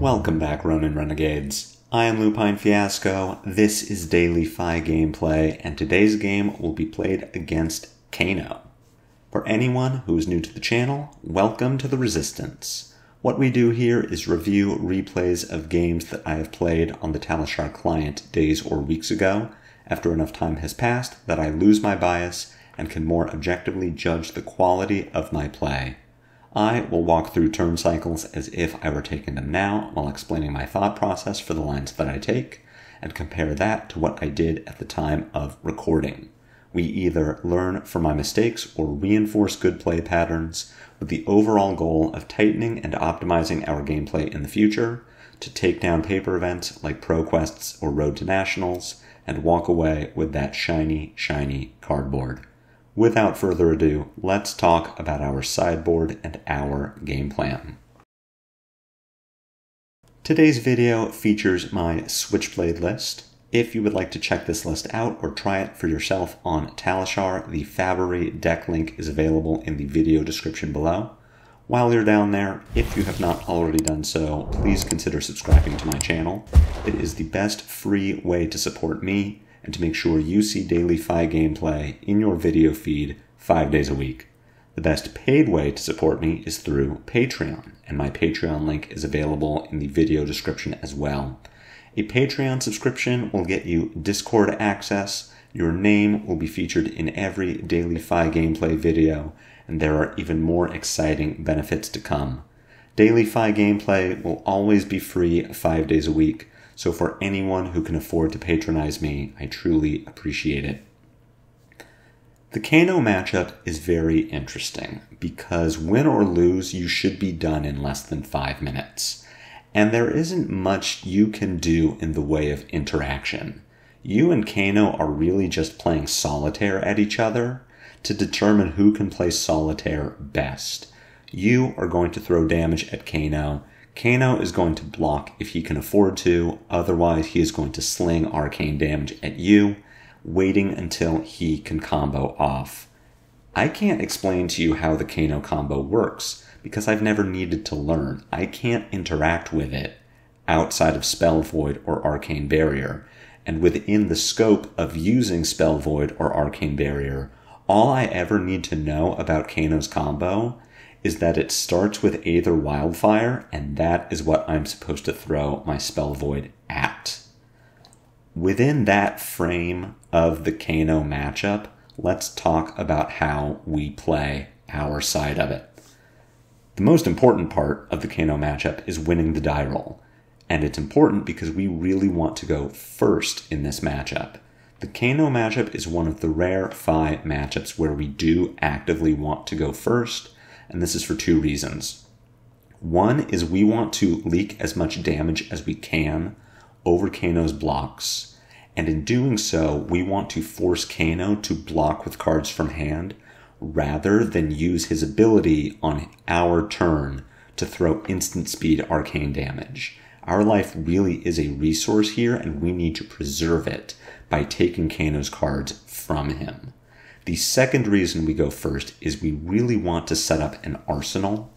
Welcome back, Ronin Renegades. I am Lupine Fiasco, this is Daily FaB gameplay, and today's game will be played against Kano. For anyone who is new to the channel, welcome to the Resistance. What we do here is review replays of games that I have played on the Talishar client days or weeks ago, after enough time has passed that I lose my bias and can more objectively judge the quality of my play. I will walk through turn cycles as if I were taking them now while explaining my thought process for the lines that I take, and compare that to what I did at the time of recording. We either learn from my mistakes or reinforce good play patterns with the overall goal of tightening and optimizing our gameplay in the future, to take down paper events like Pro Quests or Road to Nationals, and walk away with that shiny, shiny cardboard. Without further ado, let's talk about our sideboard and our game plan. Today's video features my Switchblade list. If you would like to check this list out or try it for yourself on Talishar, the FaB deck link is available in the video description below. While you're down there, if you have not already done so, please consider subscribing to my channel. It is the best free way to support me and to make sure you see daily FaB gameplay in your video feed 5 days a week. The best paid way to support me is through Patreon, and my Patreon link is available in the video description as well. A Patreon subscription will get you Discord access, your name will be featured in every daily FaB gameplay video, and there are even more exciting benefits to come. Daily FaB gameplay will always be free 5 days a week, so for anyone who can afford to patronize me, I truly appreciate it. The Kano matchup is very interesting because win or lose, you should be done in less than 5 minutes. And there isn't much you can do in the way of interaction. You and Kano are really just playing solitaire at each other to determine who can play solitaire best. You are going to throw damage at Kano. Kano is going to block if he can afford to, otherwise he is going to sling arcane damage at you, waiting until he can combo off. I can't explain to you how the Kano combo works, because I've never needed to learn. I can't interact with it outside of Spell Void or Arcane Barrier, and within the scope of using Spell Void or Arcane Barrier, all I ever need to know about Kano's combo is that it starts with Aether Wildfire, and that is what I'm supposed to throw my Spell Void at. Within that frame of the Kano matchup, let's talk about how we play our side of it. The most important part of the Kano matchup is winning the die roll, and it's important because we really want to go first in this matchup. The Kano matchup is one of the rare FaB matchups where we do actively want to go first, and this is for 2 reasons. One is we want to leak as much damage as we can over Kano's blocks, and in doing so, we want to force Kano to block with cards from hand rather than use his ability on our turn to throw instant speed arcane damage. Our life really is a resource here, and we need to preserve it by taking Kano's cards from him. The second reason we go first is we really want to set up an arsenal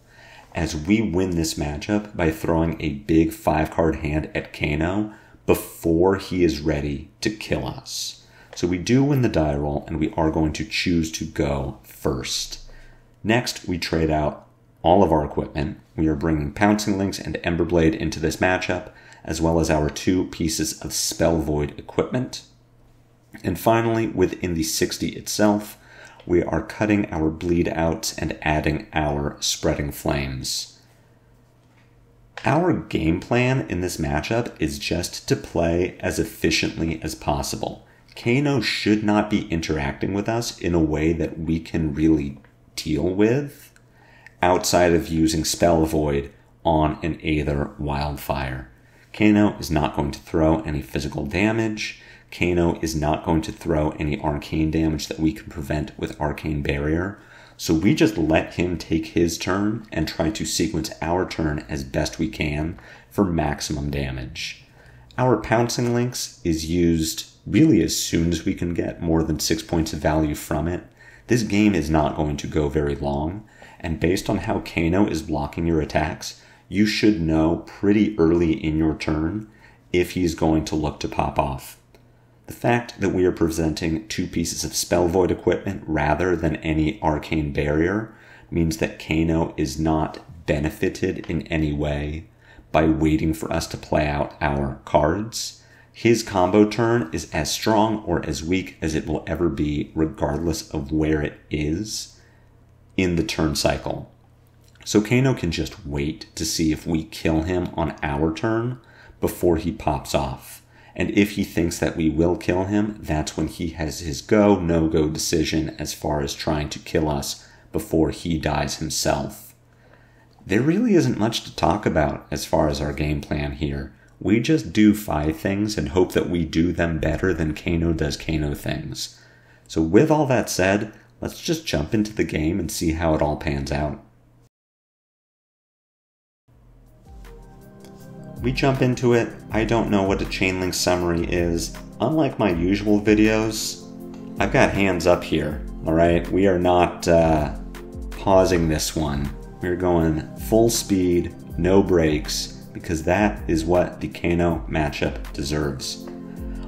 as we win this matchup by throwing a big 5-card hand at Kano before he is ready to kill us. So we do win the die roll, and we are going to choose to go first. Next, we trade out all of our equipment. We are bringing Pouncing Lynx and Emberblade into this matchup, as well as our 2 pieces of Spell Void equipment. And finally, within the 60 itself, we are cutting our bleed outs and adding our spreading flames. Our game plan in this matchup is just to play as efficiently as possible. Kano should not be interacting with us in a way that we can really deal with outside of using Spell Void on an Aether Wildfire. Kano is not going to throw any physical damage. Kano is not going to throw any arcane damage that we can prevent with Arcane Barrier. So we just let him take his turn and try to sequence our turn as best we can for maximum damage. Our Pouncing Lynx is used really as soon as we can get more than 6 points of value from it. This game is not going to go very long, and based on how Kano is blocking your attacks, you should know pretty early in your turn if he's going to look to pop off. The fact that we are presenting 2 pieces of Spell Void equipment rather than any Arcane Barrier means that Kano is not benefited in any way by waiting for us to play out our cards. His combo turn is as strong or as weak as it will ever be, regardless of where it is in the turn cycle. So Kano can just wait to see if we kill him on our turn before he pops off. And if he thinks that we will kill him, that's when he has his go, no-go decision as far as trying to kill us before he dies himself. There really isn't much to talk about as far as our game plan here. We just do FaB things and hope that we do them better than Kano does Kano things. So with all that said, let's just jump into the game and see how it all pans out. We jump into it. I don't know what a chain link summary is. Unlike my usual videos, I've got hands up here, alright? We are not pausing this one. We're going full speed, no brakes, because that is what the Kano matchup deserves.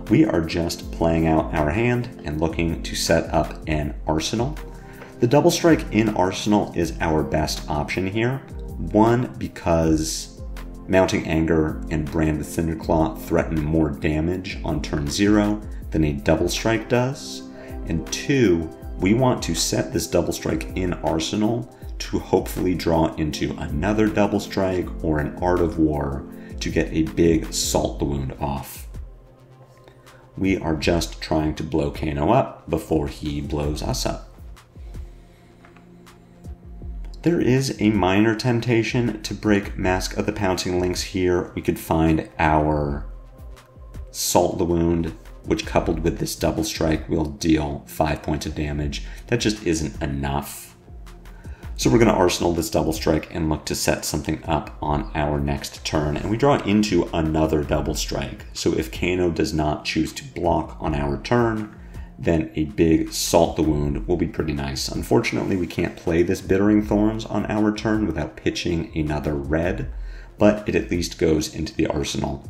We are just playing out our hand and looking to set up an arsenal. The double strike in arsenal is our best option here. One, because Mounting Anger and Brand with Thunderclaw threaten more damage on turn 0 than a double strike does. And 2, we want to set this double strike in arsenal to hopefully draw into another double strike or an Art of War to get a big Salt the Wound off. We are just trying to blow Kano up before he blows us up. There is a minor temptation to break Mask of the Pouncing Lynx here. We could find our Salt the Wound, which coupled with this double strike will deal 5 points of damage. That just isn't enough. So we're going to arsenal this double strike and look to set something up on our next turn. And we draw into another double strike. So if Kano does not choose to block on our turn, then a big Salt the Wound will be pretty nice. Unfortunately, we can't play this Bittering Thorns on our turn without pitching another red, but it at least goes into the arsenal.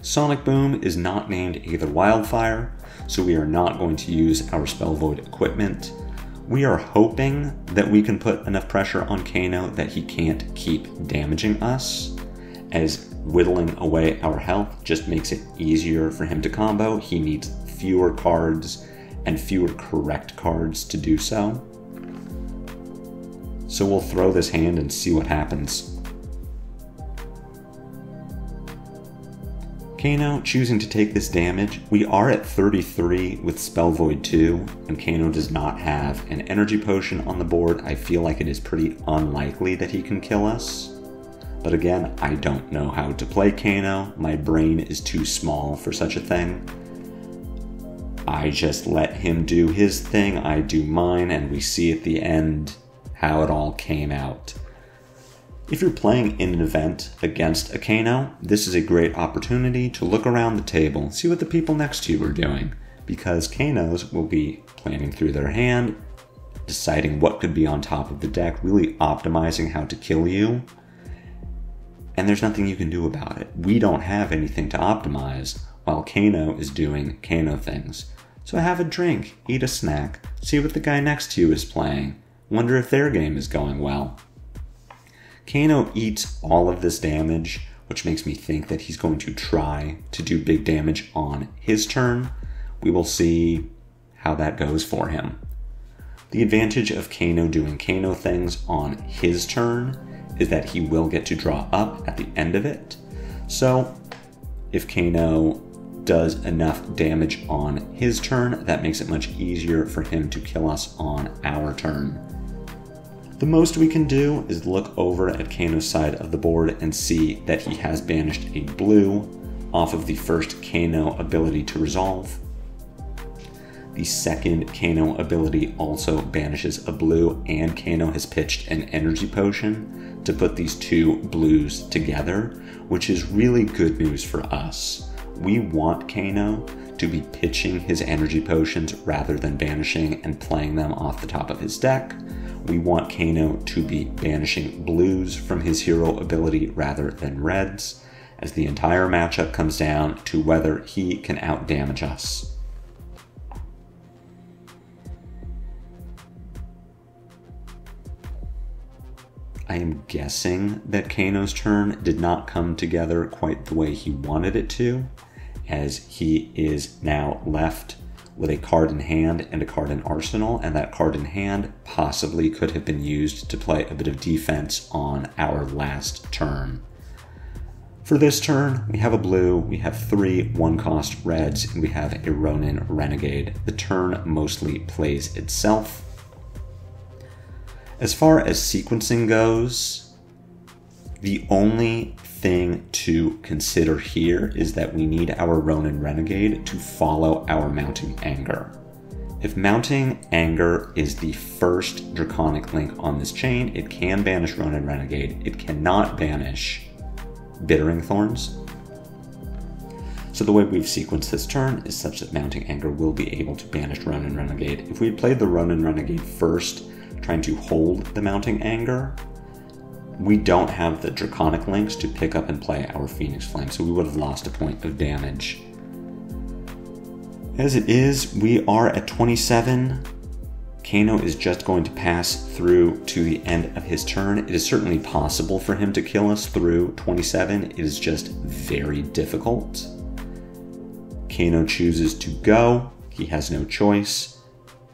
Sonic Boom is not named Aether Wildfire, so we are not going to use our Spell Void equipment. We are hoping that we can put enough pressure on Kano that he can't keep damaging us, as whittling away our health just makes it easier for him to combo. He needs fewer cards and fewer correct cards to do so. So we'll throw this hand and see what happens. Kano choosing to take this damage. We are at 33 with Spell Void 2, and Kano does not have an energy potion on the board. I feel like it is pretty unlikely that he can kill us. But again, I don't know how to play Kano. My brain is too small for such a thing. I just let him do his thing, I do mine, and we see at the end how it all came out. If you're playing in an event against a Kano, this is a great opportunity to look around the table, see what the people next to you are doing, because Kanos will be planning through their hand, deciding what could be on top of the deck, really optimizing how to kill you, and there's nothing you can do about it. We don't have anything to optimize while Kano is doing Kano things. So have a drink, eat a snack, see what the guy next to you is playing, wonder if their game is going well. Kano eats all of this damage, which makes me think that he's going to try to do big damage on his turn. We will see how that goes for him. The advantage of Kano doing Kano things on his turn is that he will get to draw up at the end of it. So if Kano does enough damage on his turn, that makes it much easier for him to kill us on our turn. The most we can do is look over at Kano's side of the board and see that he has banished a blue off of the first Kano ability to resolve. The second Kano ability also banishes a blue, and Kano has pitched an energy potion to put these two blues together, which is really good news for us. We want Kano to be pitching his energy potions rather than banishing and playing them off the top of his deck. we want Kano to be banishing blues from his hero ability rather than reds, as the entire matchup comes down to whether he can outdamage us. I am guessing that Kano's turn did not come together quite the way he wanted it to, as he is now left with a card in hand and a card in arsenal, and that card in hand possibly could have been used to play a bit of defense on our last turn. For this turn, we have a blue, we have 3 1-cost reds, and we have a Ronin Renegade. The turn mostly plays itself. As far as sequencing goes, the only thing to consider here is that we need our Ronin Renegade to follow our Mounting Anger. If Mounting Anger is the first Draconic link on this chain, it can banish Ronin Renegade. It cannot banish Bittering Thorns. So the way we've sequenced this turn is such that Mounting Anger will be able to banish Ronin Renegade. If we had played the Ronin Renegade first, trying to hold the Mounting Anger, we don't have the Draconic links to pick up and play our Phoenix Flame, so we would have lost a point of damage. As it is, we are at 27. Kano is just going to pass through to the end of his turn. It is certainly possible for him to kill us through 27. It is just very difficult. Kano chooses to go. He has no choice.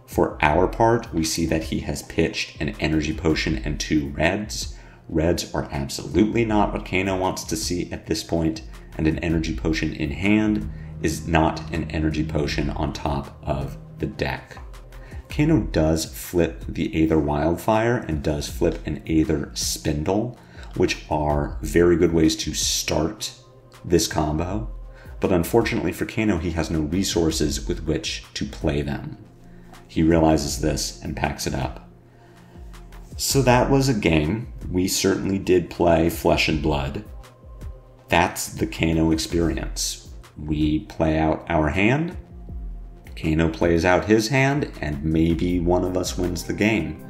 For our part, we see that he has pitched an energy potion and 2 reds. Reds are absolutely not what Kano wants to see at this point, and an energy potion in hand is not an energy potion on top of the deck. Kano does flip the Aether Wildfire and does flip an Aether Spindle, which are very good ways to start this combo, but unfortunately for Kano, he has no resources with which to play them. He realizes this and packs it up. So that was a game. We certainly did play flesh and blood. That's the Kano experience. We play out our hand, Kano plays out his hand, and maybe one of us wins the game.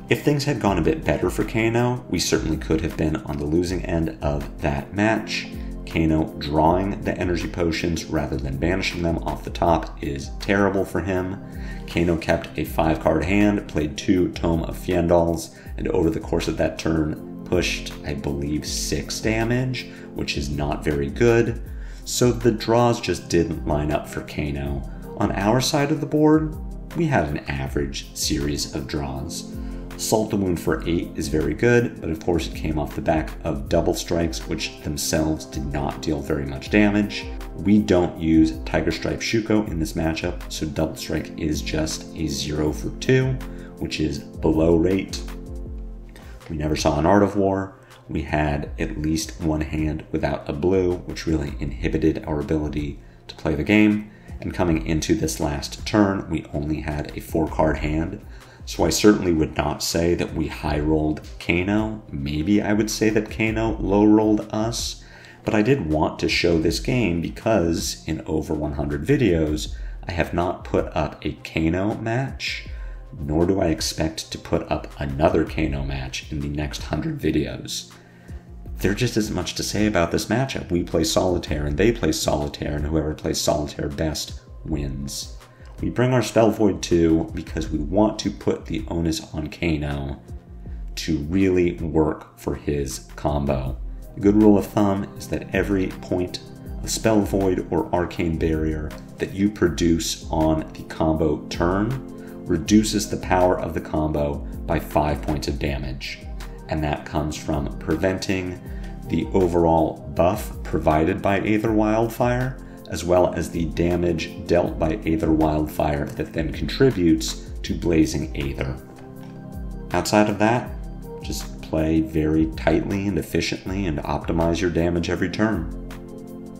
If things had gone a bit better for Kano, we certainly could have been on the losing end of that match. Kano drawing the energy potions rather than banishing them off the top is terrible for him. Kano kept a 5-card hand, played 2 Tome of Fiendals, and over the course of that turn pushed, I believe, 6 damage, which is not very good. So the draws just didn't line up for Kano. On our side of the board, we had an average series of draws. Salt the Wound for 8 is very good, but of course it came off the back of double strikes, which themselves did not deal very much damage. We don't use Tiger Stripe Shuko in this matchup, so double strike is just a 0 for 2, which is below rate. We never saw an Art of War. We had at least one hand without a blue, which really inhibited our ability to play the game. And coming into this last turn, we only had a 4-card hand. So I certainly would not say that we high-rolled Kano. Maybe I would say that Kano low-rolled us. But I did want to show this game because in over 100 videos, I have not put up a Kano match, nor do I expect to put up another Kano match in the next 100 videos. There just isn't much to say about this matchup. We play Solitaire and they play Solitaire, and whoever plays Solitaire best wins. We bring our Spell Void too because we want to put the onus on Kano to really work for his combo. A good rule of thumb is that every point of Spell Void or Arcane Barrier that you produce on the combo turn reduces the power of the combo by 5 points of damage. And that comes from preventing the overall buff provided by Aether Wildfire, as well as the damage dealt by Aether Wildfire that then contributes to Blazing Aether. Outside of that, just play very tightly and efficiently and optimize your damage every turn.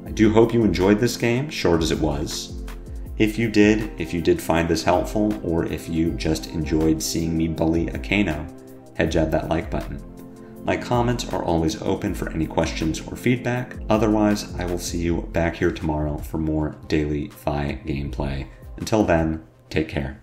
I do hope you enjoyed this game, short as it was. If you did find this helpful, or if you just enjoyed seeing me bully a Kano, head jab that like button. My comments are always open for any questions or feedback. Otherwise, I will see you back here tomorrow for more daily FaB gameplay. Until then, take care.